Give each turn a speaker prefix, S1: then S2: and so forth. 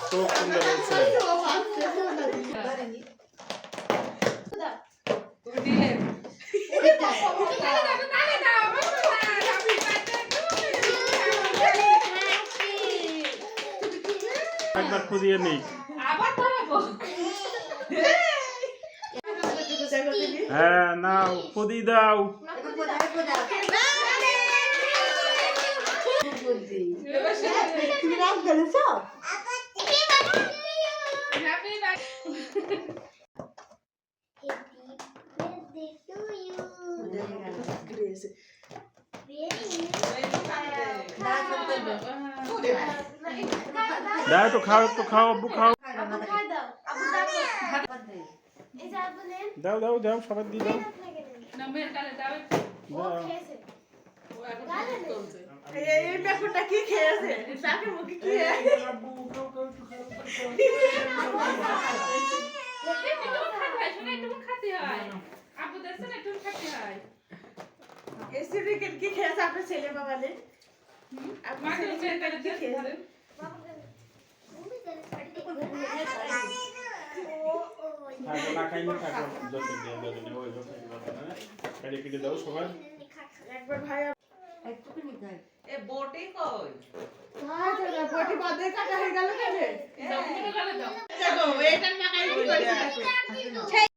S1: খুব সুন্দর হয়েছে। একবার খুঁজিয়ে নেই। হ্যাঁ নাও খুদি দাও। দাও একটু খাও, একটু খাও, আব্বু খাও। দাও দাও দাও সবাই দিয়ে দাও।
S2: কি খেয়েছে আপনার ছেলে বাবালে একবার ভাই
S3: बोटी कौन
S2: বটি বাদে কাটা হয়ে গেল কেন?